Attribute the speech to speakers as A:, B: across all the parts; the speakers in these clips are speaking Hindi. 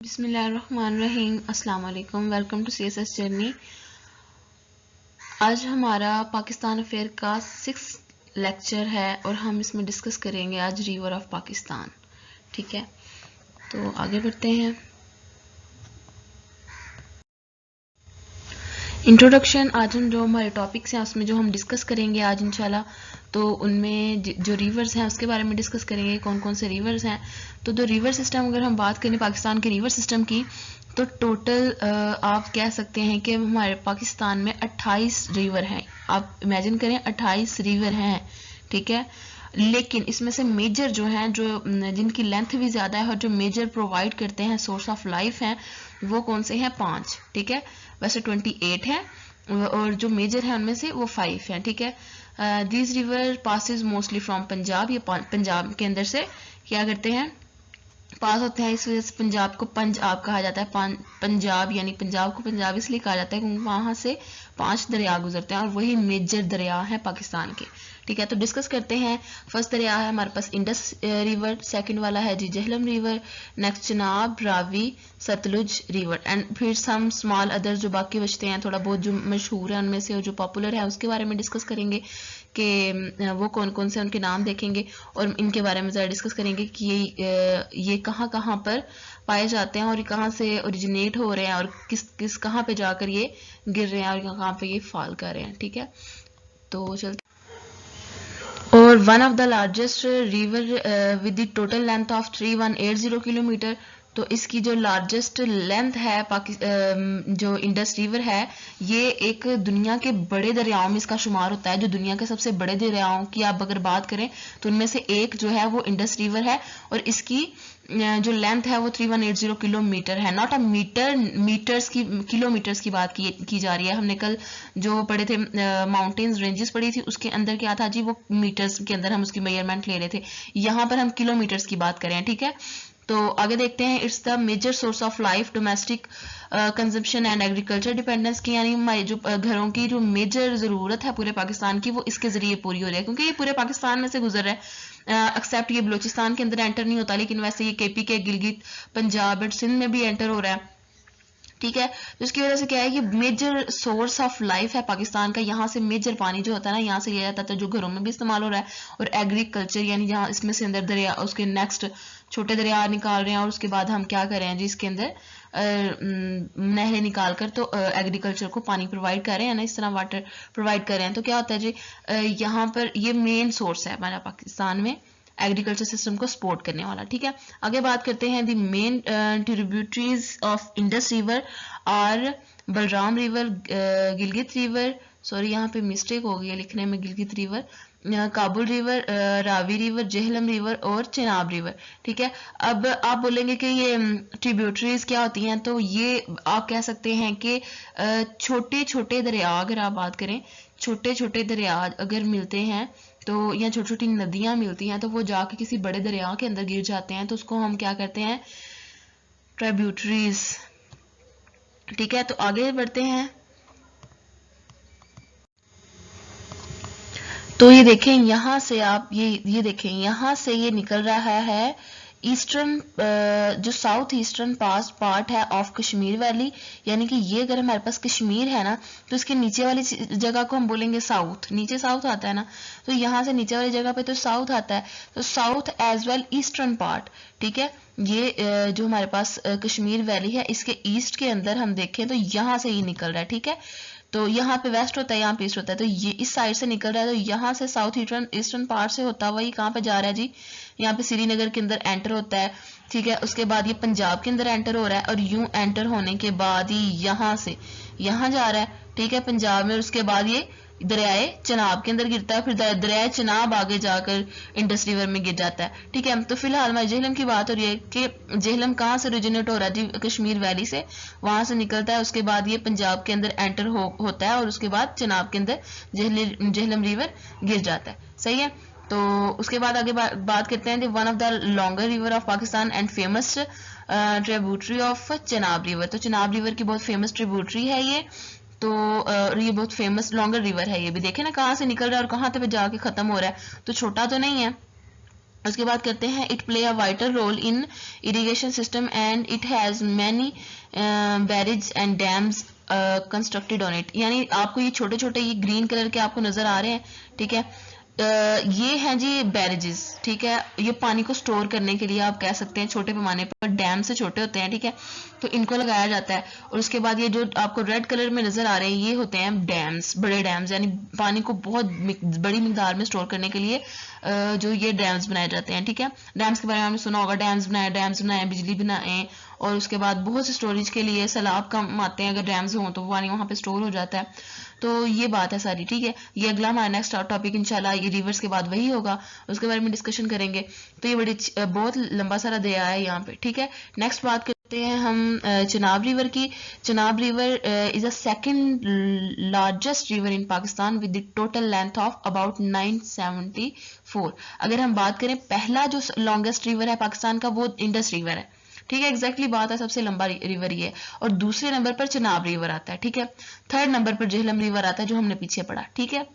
A: बिस्मिल्लाहिर्रहमानिर्रहीम। अस्सलाम वालेकुम। Welcome to CSS journey. आज हमारा पाकिस्तान अफेयर का 6th लेक्चर है और हम इसमें डिस्कस करेंगे आज रिवर ऑफ पाकिस्तान। ठीक है, तो आगे बढ़ते हैं। इंट्रोडक्शन। आज हम जो हमारे टॉपिक्स हैं उसमें जो हम डिस्कस करेंगे आज इंशाल्लाह, तो उनमें जो रिवर्स हैं उसके बारे में डिस्कस करेंगे, कौन कौन से रिवर्स हैं। तो जो रिवर सिस्टम, अगर हम बात करें पाकिस्तान के रिवर सिस्टम की, तो टोटल आप कह सकते हैं कि हमारे पाकिस्तान में 28 रिवर हैं। आप इमेजिन करें 28 रिवर हैं, ठीक है। लेकिन इसमें से मेजर जो हैं, जो जिनकी लेंथ भी ज़्यादा है और जो मेजर प्रोवाइड करते हैं, सोर्स ऑफ लाइफ हैं, वो कौन से हैं? 5। ठीक है, वैसे 28 है और जो मेजर है उनमें से वो 5 हैं। ठीक है, this river passes mostly from Punjab. ये पंजाब के अंदर से क्या करते हैं? पास होते हैं। इस वजह से पंजाब को पंजाब कहा जाता है। पंजाब यानी पंजाब को पंजाब इसलिए कहा जाता है क्योंकि वहां से 5 दरिया गुजरते हैं और वही मेजर दरिया है पाकिस्तान के। ठीक है, तो डिस्कस करते हैं। फर्स्ट दरिया है हमारे पास इंडस रिवर, सेकंड वाला है जी Jhelum river, next Chenab, Ravi, Sutlej river, and फिर सम स्मॉल अदर्स जो बाकी बचते हैं, थोड़ा बहुत जो मशहूर है उनमें से और जो पॉपुलर है उसके बारे में डिस्कस करेंगे कि वो कौन कौन से उनके नाम देखेंगे और इनके बारे में ज़रा डिस्कस करेंगे कि ये कहाँ कहाँ पर पाए जाते हैं और ये कहाँ से ओरिजिनेट हो रहे हैं और किस कहाँ पे जाकर ये गिर रहे हैं और कहाँ पे ये फॉल कर रहे हैं। ठीक है, तो चलते। और one of the largest river with the total length of 3180 kilometre. तो इसकी जो लार्जेस्ट लेंथ है जो इंडस रिवर है, ये एक दुनिया के बड़े दरियाओं में इसका शुमार होता है। जो दुनिया के सबसे बड़े दरियाओं की आप अगर बात करें तो उनमें से एक जो है वो इंडस रिवर है और इसकी जो लेंथ है वो 3180 किलोमीटर है। नॉट अ मीटर्स की, किलोमीटर्स की बात की जा रही है। हमने कल जो पढ़े थे माउंटेन्स रेंजेस पढ़ी थी, उसके अंदर क्या था जी? वो मीटर्स के अंदर हम उसकी मेजरमेंट ले रहे थे। यहाँ पर हम किलोमीटर्स की बात करें। ठीक है, तो आगे देखते हैं। It's the major source of life, domestic consumption and agriculture dependence की, यानी हमारे जो घरों की जो मेजर ज़रूरत है पूरे पाकिस्तान की, वो इसके ज़रिए पूरी हो रही है क्योंकि ये पूरे पाकिस्तान में से गुजर रहा है। एक्सेप्ट ये बलोचिस्तान के अंदर एंटर नहीं होता, लेकिन वैसे ये KP के, गिलगित, पंजाब और सिंध में भी एंटर हो रहा है। ठीक है, तो इसकी वजह से क्या है कि मेजर सोर्स ऑफ लाइफ है पाकिस्तान का। यहाँ से मेजर पानी जो होता है ना, यहाँ से लिया जाता है, जो घरों में भी इस्तेमाल हो रहा है। और एग्रीकल्चर यानी जहाँ इसमें से अंदर दरिया, उसके नेक्स्ट छोटे दरिया निकाल रहे हैं और उसके बाद हम क्या कर रहे हैं जी? इसके अंदर नहरें निकाल कर तो एग्रीकल्चर को पानी प्रोवाइड कर रहे हैं ना, इस तरह वाटर प्रोवाइड कर रहे हैं। तो क्या होता है जी? यहाँ पर ये मेन सोर्स है हमारा पाकिस्तान में एग्रीकल्चर सिस्टम को सपोर्ट करने वाला। ठीक है, आगे बात करते हैं। The main tributaries of Indus river और Balram river, Gilgit river, sorry यहाँ पे मिस्टेक हो गई है लिखने में, Gilgit river, Kabul river, Ravi river, Jhelum river और चिनाब रिवर। ठीक है, अब आप बोलेंगे कि ये ट्रिब्यूटरीज क्या होती हैं, तो ये आप कह सकते हैं कि छोटे छोटे दरिया, अगर आप बात करें छोटे छोटे दरिया अगर मिलते हैं तो, या छोटी छोटी नदियां मिलती हैं तो वो जाके किसी बड़े दरिया के अंदर गिर जाते हैं, तो उसको हम क्या करते हैं? ट्रिब्यूटरीज। ठीक है, तो आगे बढ़ते हैं। तो ये देखें, यहाँ से आप ये देखें, यहाँ से ये निकल रहा है ईस्टर्न, जो साउथ ईस्टर्न पार्ट है ऑफ कश्मीर वैली, यानी कि ये अगर हमारे पास कश्मीर है ना, तो इसके नीचे वाली जगह को हम बोलेंगे साउथ। नीचे साउथ आता है ना, तो यहाँ से नीचे वाली जगह पे तो साउथ आता है, तो south as well eastern part. ठीक है, ये जो हमारे पास कश्मीर वैली है, इसके ईस्ट के अंदर हम देखें तो यहाँ से ये निकल रहा है। ठीक है, तो यहाँ पे वेस्ट होता है, यहाँ पे ईस्ट होता है, तो ये इस साइड से निकल रहा है, तो यहाँ से साउथ ईस्टर्न पार्ट से होता हुआ ये कहाँ पे जा रहा है जी? यहाँ पे श्रीनगर के अंदर एंटर होता है। ठीक है, उसके बाद ये पंजाब के अंदर एंटर हो रहा है और यूं एंटर होने के बाद ही यहाँ से यहाँ जा रहा है। ठीक है, पंजाब में, और उसके बाद ये दरियाए चिनाब के अंदर गिरता है, फिर दरियाए चिनाब आगे जाकर इंडस रिवर में गिर जाता है। ठीक है, तो फिलहाल हमारे जेहलम की बात हो रही है कि जेहलम कहाँ से ओरिजिनेट हो रहा है जी? कश्मीर वैली से, वहां से निकलता है, उसके बाद ये पंजाब के अंदर एंटर होता है और उसके बाद चिनाब के अंदर जेहलम रिवर गिर जाता है। सही है, तो उसके बाद आगे बात करते हैं। One of the longer river of Pakistan and famous tributary of Chenab river. तो चिनाब रिवर की बहुत फेमस ट्रिब्यूटरी है ये, तो ये बहुत फेमस लॉन्गर रिवर है। ये भी देखे ना कहाँ से निकल रहा है और कहाँ पे जाके खत्म हो रहा है, तो छोटा तो नहीं है। उसके बाद करते हैं it play a vital role in irrigation system and it has many barrage and dams constructed on it. यानी आपको ये छोटे छोटे ये ग्रीन कलर के आपको नजर आ रहे हैं, ठीक है। ये हैं जी बैरेजेस, ठीक है। ये पानी को स्टोर करने के लिए आप कह सकते हैं, छोटे पैमाने पर डैम से छोटे होते हैं, ठीक है। तो इनको लगाया जाता है। और उसके बाद ये जो आपको रेड कलर में नजर आ रहे हैं ये होते हैं डैम्स, बड़े डैम्स, यानी पानी को बहुत बड़ी मिकदार में स्टोर करने के लिए जो ये डैम्स बनाए जाते हैं, ठीक है। डैम्स के बारे में आपने सुना होगा, डैम्स बनाए, बिजली बनाए, और उसके बाद बहुत से स्टोरेज के लिए सैलाब कम आते हैं, अगर डैम्स हों तो पानी वहाँ पे स्टोर हो जाता है। तो ये बात है सारी, ठीक है। ये अगला हमारा नेक्स्ट टॉपिक इंशाल्लाह ये रिवर्स के बाद वही होगा, उसके बारे में डिस्कशन करेंगे। तो ये बड़ी बहुत लंबा सारा दरिया है यहाँ पे, ठीक है। नेक्स्ट बात करते हैं हम चनाब रिवर की। Chenab river is a second largest river in Pakistan with the total length of about 974। अगर हम बात करें पहला जो लॉन्गेस्ट रिवर है पाकिस्तान का वो इंडस रिवर है, ठीक है। एग्जैक्टली बात है, सबसे लंबा रिवर ये है। और दूसरे नंबर पर चनाब रिवर आता है, ठीक है। थर्ड नंबर पर झेलम रिवर आता है जो हमने पीछे पढ़ा, ठीक है।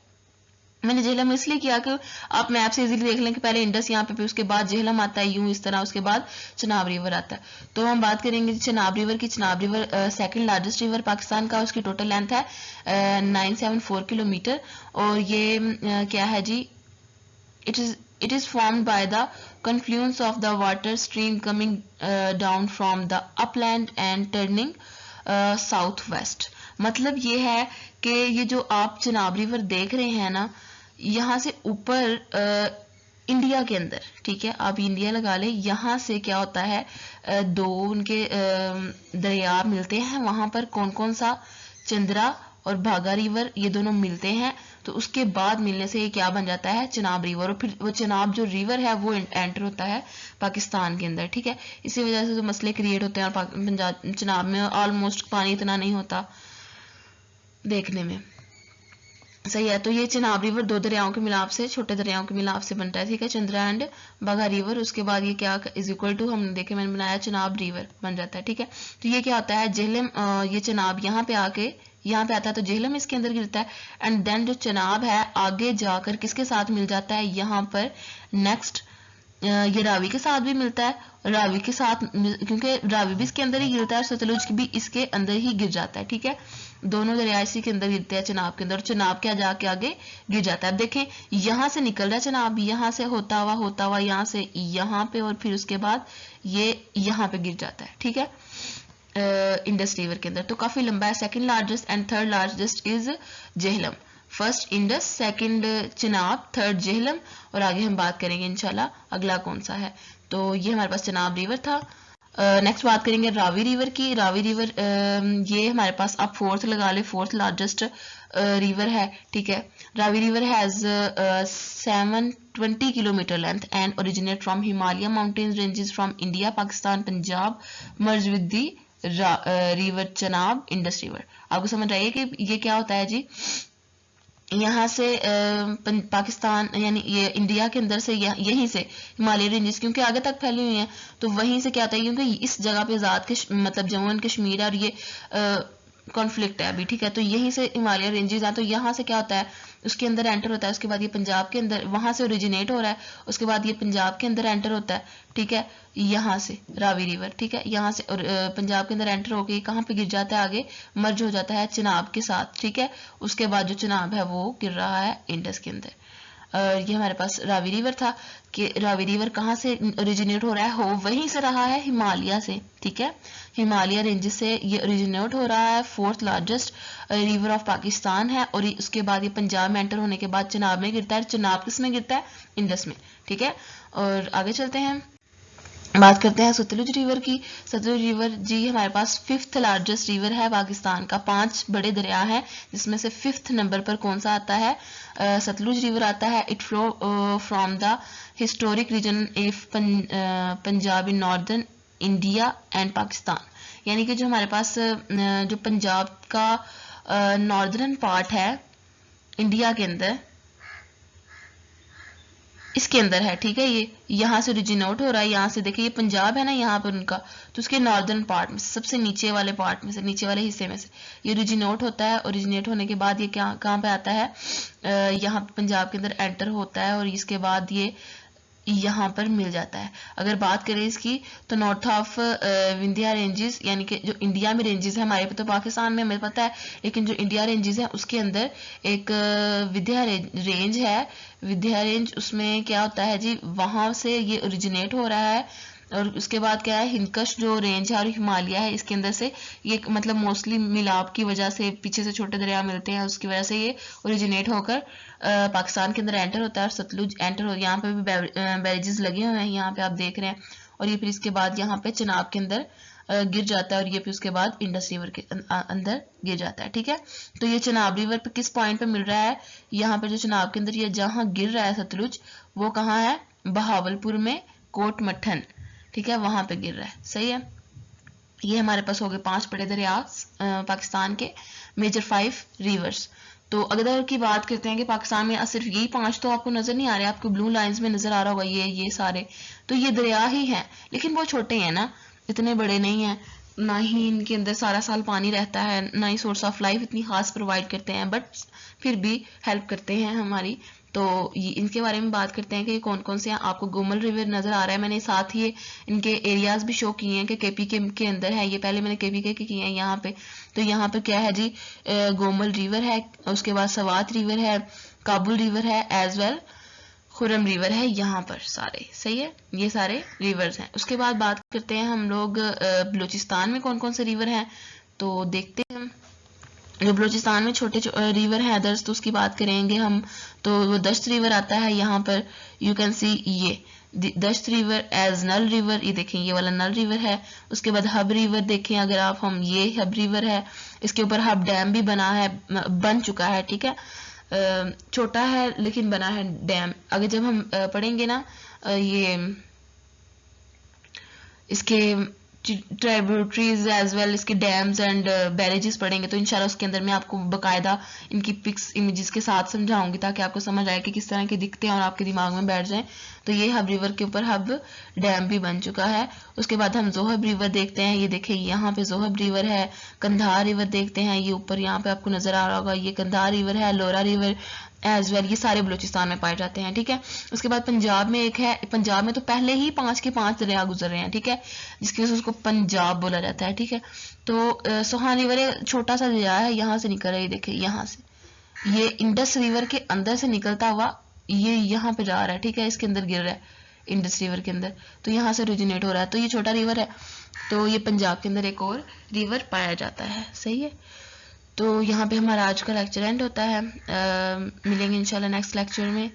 A: मैंने झेलम इसलिए किया कि आप मैप से इजीली देख लें कि पहले इंडस यहाँ पे, उसके बाद झेलम आता है यूं इस तरह, उसके बाद चनाब रिवर आता है। तो हम बात करेंगे चनाब रिवर की। Chenab river second largest river Pakistan का, उसकी टोटल लेंथ है 974 किलोमीटर। और ये क्या है जी, it is formed by the confluence of the water stream coming down from the upland and turning south west. मतलब ये है कि ये जो आप चनाब रिवर देख रहे हैं ना, यहाँ से ऊपर इंडिया के अंदर, ठीक है, आप इंडिया लगा ले, यहाँ से क्या होता है दो उनके दरिया मिलते हैं, वहां पर कौन कौन सा, चंद्रा और भागा रिवर, ये दोनों मिलते हैं। तो उसके बाद मिलने से ये क्या बन जाता है, चनाब रिवर। और फिर वो चनाब जो रिवर है वो एंटर होता है पाकिस्तान के अंदर, ठीक है। इसी वजह से जो मसले क्रिएट होते हैं, और पंजाब चनाब में ऑलमोस्ट पानी इतना नहीं होता देखने में, सही है। तो ये चनाब रिवर दो दरियाओं के मिलाप से, छोटे दरियाओं के मिलाप से बनता है, ठीक है, चंद्रा एंड बाघा रिवर। उसके बाद ये क्या इज इक्वल टू, हमने देखे मैंने बनाया, चनाब रिवर बन जाता है, ठीक है। तो ये क्या होता है, झेलम, ये चनाब यहाँ पे आके यहाँ पे आता है तो झेलम इसके अंदर गिरता है। एंड देन जो चनाब है आगे जाकर किसके साथ मिल जाता है, यहाँ पर नेक्स्ट ये रावी के साथ भी मिलता है, रावी के साथ, क्योंकि रावी भी इसके अंदर ही गिरता है, सतलुज भी इसके अंदर ही गिर जाता है, ठीक है। दोनों दरिया इसी के अंदर गिरते हैं, चनाब के अंदर। चनाब क्या जाके आगे गिर जाता है। अब देखें यहाँ से निकल रहा है चनाब, यहाँ से होता हुआ यहाँ से यहाँ पे, और फिर उसके बाद ये यहाँ पे गिर जाता है, ठीक है, इंडस रिवर के अंदर। तो काफी लंबा है। Second largest and third largest is Jhelum. First Indus, second Chenab, third Jhelum, और आगे हम बात करेंगे इंशाल्लाह अगला कौन सा है। तो ये हमारे पास चनाब रिवर था। नेक्स्ट बात करेंगे रावी रिवर की। रावी रिवर ये हमारे पास, आप फोर्थ लगा ले, फोर्थ लार्जेस्ट रिवर है, ठीक है। Ravi river has 720 kilometre length and originate from Himalaya mountain ranges from India, Pakistan, Punjab, merge with the river Chenab, Indus river. आपको समझ रही है कि ये क्या होता है जी, यहाँ से पाकिस्तान यानी ये इंडिया के अंदर से यहीं से हिमालय रेंजेस क्योंकि आगे तक फैली हुई हैं, तो वहीं से क्या होता है, क्योंकि इस जगह पे आजाद मतलब जम्मू एंड कश्मीर है और ये कॉन्फ्लिक्ट है अभी, ठीक है। तो यहीं से हिमालय रेंजेस हैं, तो यहाँ से क्या होता है, उसके अंदर एंटर होता है। उसके बाद ये पंजाब के अंदर, वहां से ओरिजिनेट हो रहा है, उसके बाद ये पंजाब के अंदर एंटर होता है, ठीक है, यहाँ से रावी रिवर, ठीक है, यहाँ से और पंजाब के अंदर एंटर होके कहाँ पे गिर जाता है, आगे मर्ज हो जाता है चनाब के साथ, ठीक है। उसके बाद जो चनाब है वो गिर रहा है इंडस के अंदर। ये हमारे पास रावी रिवर था कि रावी रिवर कहाँ से ओरिजिनेट हो रहा है, हो वहीं से रहा है, हिमालय से, ठीक है, हिमालय रेंज से ये ओरिजिनेट हो रहा है। Fourth largest river of Pakistan है, और उसके बाद ये पंजाब में एंटर होने के बाद चनाब में गिरता है। चनाब किस में गिरता है, इंडस में, ठीक है। और आगे चलते हैं, बात करते हैं सतलुज रिवर की। सतलुज रिवर जी हमारे पास फिफ्थ लार्जेस्ट रिवर है पाकिस्तान का। 5 बड़े दरिया हैं जिसमें से फिफ्थ नंबर पर कौन सा आता है, सतलुज रिवर आता है। It flow from the historic region of Punjab in northern India and Pakistan. यानी कि जो हमारे पास जो पंजाब का नॉर्दर्न पार्ट है इंडिया के अंदर, इसके अंदर है, ठीक है। ये यहाँ से ओरिजिनेट हो रहा है, यहाँ से देखिए ये पंजाब है ना यहाँ पर उनका, तो उसके नॉर्दर्न पार्ट में सबसे नीचे वाले पार्ट में से, नीचे वाले हिस्से में से ये ओरिजिनेट होता है। ओरिजिनेट होने के बाद ये क्या कहाँ पे आता है, यहाँ पंजाब के अंदर एंटर होता है, और इसके बाद ये यहाँ पर मिल जाता है। अगर बात करें इसकी तो नॉर्थ ऑफ विंध्या रेंजेस, यानी कि जो इंडिया में रेंजेस है हमारे, तो पाकिस्तान में हमें पता है, लेकिन जो इंडिया रेंजेस है उसके अंदर एक विंध्या रेंज है। विंध्या रेंज उसमें क्या होता है जी, वहां से ये ओरिजिनेट हो रहा है। और उसके बाद क्या है, हिंदकश जो रेंज है और हिमालय है, इसके अंदर से ये मतलब मोस्टली मिलाप की वजह से, पीछे से छोटे दरिया मिलते हैं, उसकी वजह से ये ओरिजिनेट होकर पाकिस्तान के अंदर एंटर होता है। और सतलुज एंटर हो, यहाँ पे भी बैरेजेस लगे हुए हैं, यहाँ पे आप देख रहे हैं। और ये फिर इसके बाद यहाँ पे चिनाब के अंदर गिर जाता है, और ये फिर उसके बाद इंडस रिवर के अंदर गिर जाता है। ठीक है, तो ये चिनाब रिवर पे किस पॉइंट पे मिल रहा है, यहाँ पे जो चिनाब के अंदर ये जहाँ गिर रहा है सतलुज, वो कहाँ है, बहावलपुर में कोट मठन, ठीक है, वहां पे गिर रहा है। सही है, ये हमारे पास हो गए 5 बड़े दरिया पाकिस्तान के, मेजर 5 रिवर्स। तो अगर की बात करते हैं कि पाकिस्तान में सिर्फ यही 5 तो आपको नजर नहीं आ रहे, आपको ब्लू लाइंस में नजर आ रहा होगा ये सारे, तो ये दरिया ही हैं, लेकिन वो छोटे हैं ना, इतने बड़े नहीं हैं, ना ही इनके अंदर सारा साल पानी रहता है, ना ही सोर्स ऑफ लाइफ इतनी खास प्रोवाइड करते हैं, बट फिर भी हेल्प करते हैं हमारी। तो ये इनके बारे में बात करते हैं कि कौन कौन से हैं। आपको गोमल रिवर नजर आ रहा है, मैंने साथ ही इनके एरियाज भी शो किए हैं कि केपीके के अंदर है ये, पहले मैंने केपीके के किए हैं यहाँ पे। तो यहाँ पे क्या है जी, गोमल रिवर है, उसके बाद सवात रिवर है, काबुल रिवर है, एज वेल खुरम रिवर है यहाँ पर सारे। सही है, ये सारे रिवर्स हैं। उसके बाद बात करते हैं हम लोग बलूचिस्तान में कौन कौन से रिवर हैं, तो देखते हैं। जो बलूचिस्तान में छोटे रिवर हैं अदर्स, तो उसकी बात करेंगे हम, तो वो दश्त रिवर आता है यहाँ पर, यू कैन सी ये दश्त रिवर एज नल रिवर, ये देखें ये वाला नल रिवर है। उसके बाद हब रिवर देखें अगर आप, हम ये हब रिवर है, इसके ऊपर हब डैम भी बन चुका है। ठीक है, छोटा है लेकिन बना है डैम। अगर जब हम पढ़ेंगे ना ये इसके ट्राइब्यूटरीज एज वेल, इसके डैम्स एंड बैरेजेस पढ़ेंगे, तो इंशाल्लाह उसके अंदर मैं आपको बकायदा इनकी पिक्स इमेजेस के साथ समझाऊंगी, ताकि आपको समझ आए कि किस तरह के दिखते हैं और आपके दिमाग में बैठ जाएं। तो ये हब रिवर के ऊपर हब डैम भी बन चुका है। उसके बाद हम जोहब रिवर देखते हैं, ये देखें यहाँ पे जोहब रिवर है। कंधार रिवर देखते हैं, ये ऊपर यहाँ पे आपको नजर आ रहा होगा, ये कंधार रिवर है। लोरा रिवर एज वेल, ये सारे बलूचिस्तान में पाए जाते हैं। ठीक है, उसके बाद पंजाब में एक है, पंजाब में तो पहले ही 5 के 5 दरिया गुजर रहे हैं। ठीक है, जिसकी वजह से उसको पंजाब बोला जाता है। ठीक है, तो सोहान रिवर एक छोटा सा दरिया है, यहाँ से निकल रहा है, देखिए यहाँ से, ये इंडस रिवर के अंदर से निकलता हुआ ये यहाँ पे जा रहा है। ठीक है, इसके अंदर गिर रहा है इंडस रिवर के अंदर, तो यहाँ से ओरिजिनेट हो रहा है। तो ये छोटा रिवर है, तो ये पंजाब के अंदर एक और रिवर पाया जाता है। सही है, तो यहाँ पे हमारा आज का लेक्चर एंड होता है। मिलेंगे इंशाल्लाह नेक्स्ट लेक्चर में।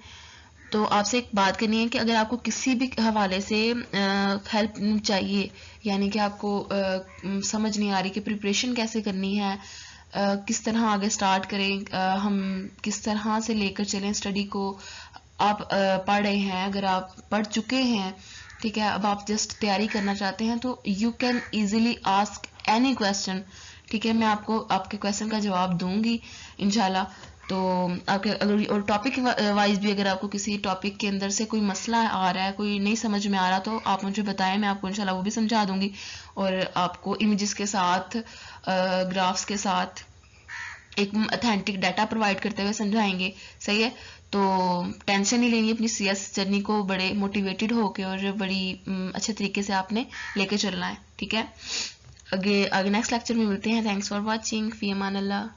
A: तो आपसे एक बात करनी है कि अगर आपको किसी भी हवाले से हेल्प चाहिए, यानी कि आपको समझ नहीं आ रही कि प्रिपरेशन कैसे करनी है, किस तरह आगे स्टार्ट करें, हम किस तरह से लेकर चलें स्टडी को, आप पढ़ रहे हैं, अगर आप पढ़ चुके हैं, ठीक है, अब आप जस्ट तैयारी करना चाहते हैं, तो you can easily ask any question. ठीक है, मैं आपको आपके क्वेश्चन का जवाब दूंगी इंशाल्लाह। तो आपके अगर और टॉपिक वाइज भी अगर आपको किसी टॉपिक के अंदर से कोई मसला आ रहा है, कोई नहीं समझ में आ रहा, तो आप मुझे बताएं, मैं आपको इंशाल्लाह वो भी समझा दूंगी, और आपको इमेजेस के साथ, ग्राफ्स के साथ एक ऑथेंटिक डाटा प्रोवाइड करते हुए समझाएंगे। सही है, तो टेंशन नहीं लेनी अपनी सीएस जर्नी को, बड़े मोटिवेटेड होके और बड़ी अच्छे तरीके से आपने लेके चलना है। ठीक है, आगे नेक्स्ट लेक्चर में मिलते हैं। Thanks for watching, fee Aman Allah.